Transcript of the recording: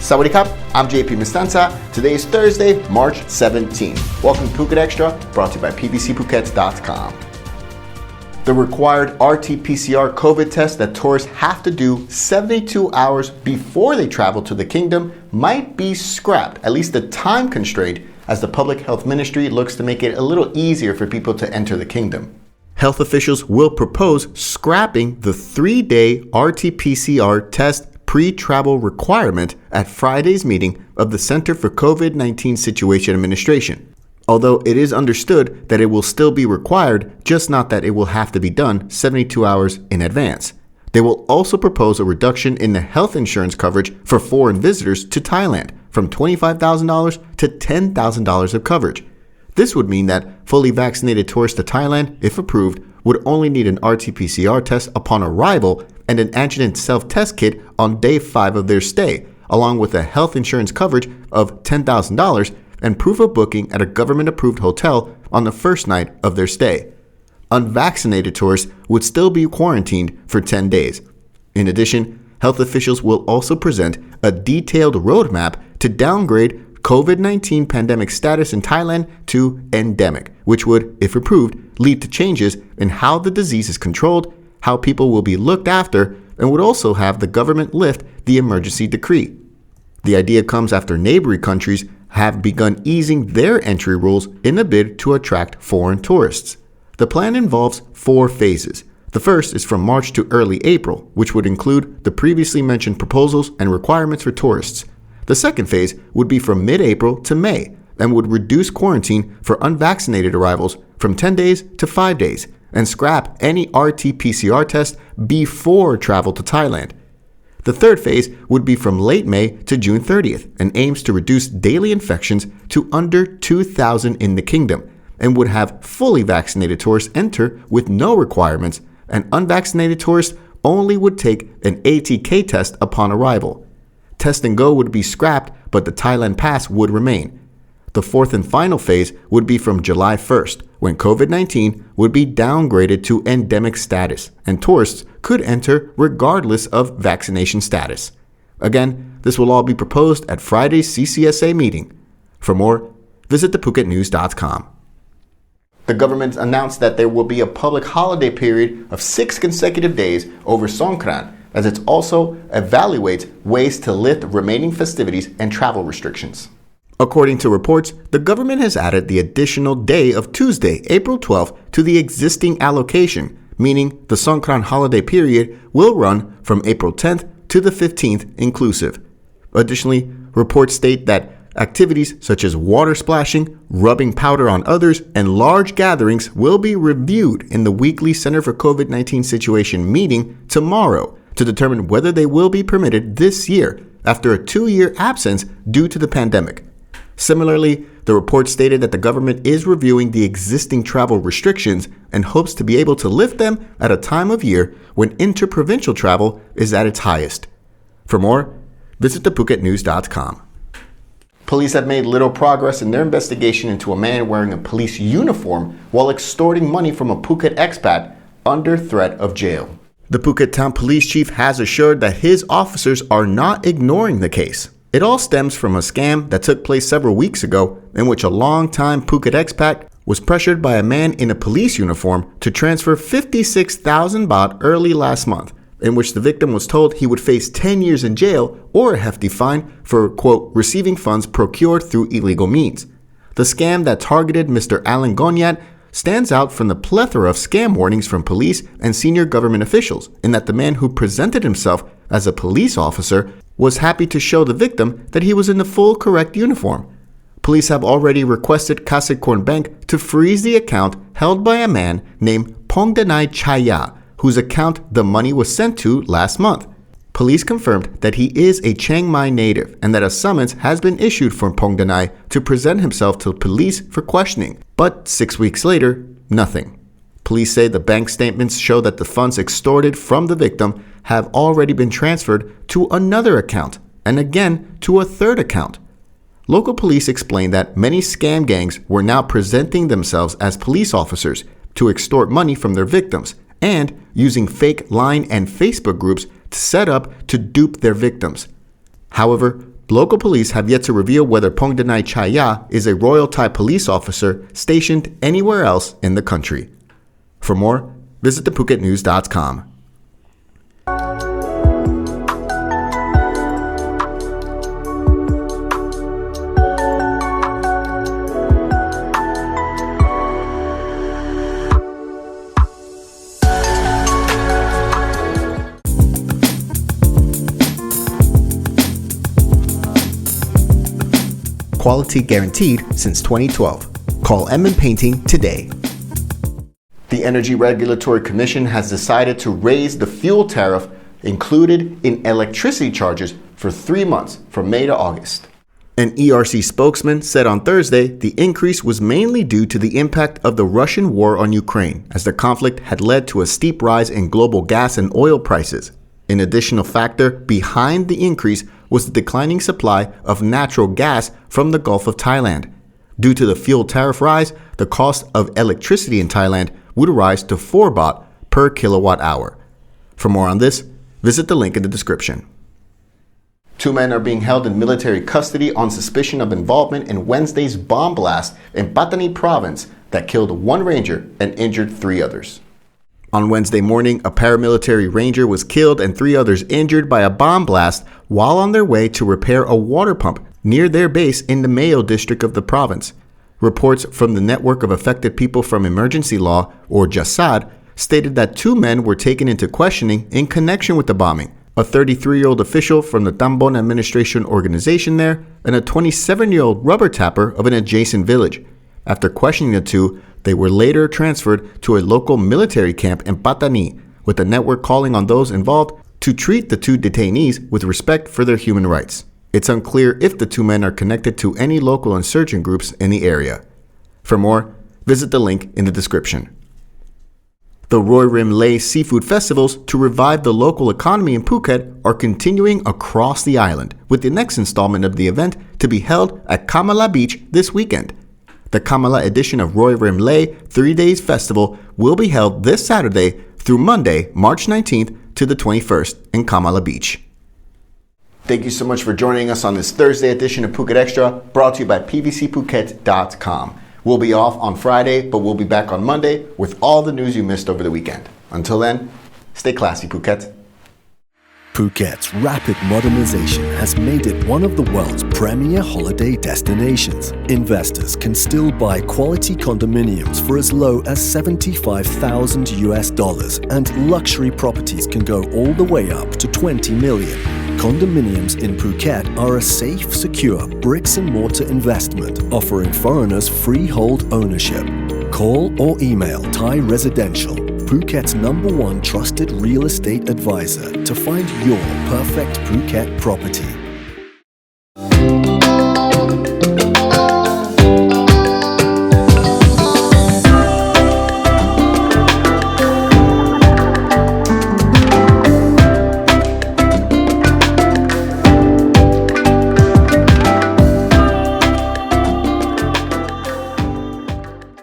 Sawadee Krap, I'm JP Mestanza. Today is Thursday, March 17th. Welcome to Phuket Extra, brought to you by pvcphuket.com. The required RT-PCR COVID test that tourists have to do 72 hours before they travel to the kingdom might be scrapped, at least the time constraint, as the Public Health Ministry looks to make it a little easier for people to enter the kingdom. Health officials will propose scrapping the 3-day RT-PCR test pre-travel requirement at Friday's meeting of the Center for COVID-19 Situation Administration. Although it is understood that it will still be required, just not that it will have to be done 72 hours in advance. They will also propose a reduction in the health insurance coverage for foreign visitors to Thailand from $25,000 to $10,000 of coverage. This would mean that fully vaccinated tourists to Thailand, if approved, would only need an RT-PCR test upon arrival and an antigen self-test kit on day 5 of their stay, along with a health insurance coverage of $10,000 and proof of booking at a government-approved hotel on the first night of their stay. Unvaccinated tourists would still be quarantined for 10 days. In addition, health officials will also present a detailed roadmap to downgrade COVID-19 pandemic status in Thailand to endemic, which would, if approved, lead to changes in how the disease is controlled, how people will be looked after, and would also have the government lift the emergency decree. The idea comes after neighboring countries have begun easing their entry rules in a bid to attract foreign tourists. The plan involves 4 phases. The first is from March to early April, which would include the previously mentioned proposals and requirements for tourists. The second phase would be from mid-April to May and would reduce quarantine for unvaccinated arrivals from 10 days to 5 days and scrap any RT-PCR test before travel to Thailand. The third phase would be from late May to June 30th and aims to reduce daily infections to under 2,000 in the kingdom and would have fully vaccinated tourists enter with no requirements, and unvaccinated tourists only would take an ATK test upon arrival. Test and go would be scrapped, but the Thailand pass would remain. The fourth and final phase would be from July 1st, when COVID-19 would be downgraded to endemic status, and tourists could enter regardless of vaccination status. Again, this will all be proposed at Friday's CCSA meeting. For more, visit thephuket.news.com. The government announced that there will be a public holiday period of 6 consecutive days over Songkran, as it also evaluates ways to lift remaining festivities and travel restrictions. According to reports, the government has added the additional day of Tuesday, April 12th, to the existing allocation, meaning the Songkran holiday period will run from April 10th to the 15th inclusive. Additionally, reports state that activities such as water splashing, rubbing powder on others, and large gatherings will be reviewed in the weekly Center for COVID-19 Situation meeting tomorrow to determine whether they will be permitted this year after a 2-year absence due to the pandemic. Similarly, the report stated that the government is reviewing the existing travel restrictions and hopes to be able to lift them at a time of year when interprovincial travel is at its highest. For more, visit thephuket.news.com. Police have made little progress in their investigation into a man wearing a police uniform while extorting money from a Phuket expat under threat of jail. The Phuket town police chief has assured that his officers are not ignoring the case. It all stems from a scam that took place several weeks ago in which a long-time Phuket expat was pressured by a man in a police uniform to transfer 56,000 baht early last month, in which the victim was told he would face 10 years in jail or a hefty fine for, quote, receiving funds procured through illegal means. The scam that targeted Mr. Alan Gonyat stands out from the plethora of scam warnings from police and senior government officials in that the man who presented himself as a police officer was happy to show the victim that he was in the full correct uniform. Police have already requested Kasikorn Bank to freeze the account held by a man named Pongdanai Chaya, whose account the money was sent to last month. Police confirmed that he is a Chiang Mai native and that a summons has been issued for Pongdanai to present himself to police for questioning. But 6 weeks later, nothing. Police say the bank statements show that the funds extorted from the victim have already been transferred to another account and again to a third account. Local police explained that many scam gangs were now presenting themselves as police officers to extort money from their victims and using fake Line and Facebook groups to set up to dupe their victims. However, local police have yet to reveal whether Pongdanai Chaya is a Royal Thai police officer stationed anywhere else in the country. For more, visit thephuket.news.com. Quality guaranteed since 2012. Call M Painting today. The Energy Regulatory Commission has decided to raise the fuel tariff included in electricity charges for 3 months from May to August. An ERC spokesman said on Thursday the increase was mainly due to the impact of the Russian war on Ukraine, as the conflict had led to a steep rise in global gas and oil prices. An additional factor behind the increase was the declining supply of natural gas from the Gulf of Thailand. Due to the fuel tariff rise, the cost of electricity in Thailand would rise to 4 baht per kilowatt hour. For more on this, visit the link in the description. 2 men are being held in military custody on suspicion of involvement in Wednesday's bomb blast in Pattani province that killed 1 ranger and injured 3 others. On Wednesday morning, a paramilitary ranger was killed and 3 others injured by a bomb blast while on their way to repair a water pump near their base in the Mayo district of the province. Reports from the Network of Affected People from Emergency Law, or JASAD, stated that 2 men were taken into questioning in connection with the bombing, a 33-year-old official from the Tambon administration organization there, and a 27-year-old rubber tapper of an adjacent village. After questioning the 2, they were later transferred to a local military camp in Pattani, with the network calling on those involved to treat the 2 detainees with respect for their human rights. It's unclear if the 2 men are connected to any local insurgent groups in the area. For more, visit the link in the description. The Roy Rim Lei seafood festivals to revive the local economy in Phuket are continuing across the island, with the next installment of the event to be held at Kamala Beach this weekend. The Kamala edition of Roy Rim Lei 3 Days Festival will be held this Saturday through Monday, March 19th to the 21st in Kamala Beach. Thank you so much for joining us on this Thursday edition of Phuket Extra, brought to you by pvcphuket.com. We'll be off on Friday, but we'll be back on Monday with all the news you missed over the weekend. Until then, stay classy, Phuket. Phuket's rapid modernization has made it one of the world's premier holiday destinations. Investors can still buy quality condominiums for as low as $75,000, and luxury properties can go all the way up to 20 million. Condominiums in Phuket are a safe, secure bricks-and-mortar investment offering foreigners freehold ownership. Call or email Thai Residential, Phuket's #1 trusted real estate advisor, to find your perfect Phuket property.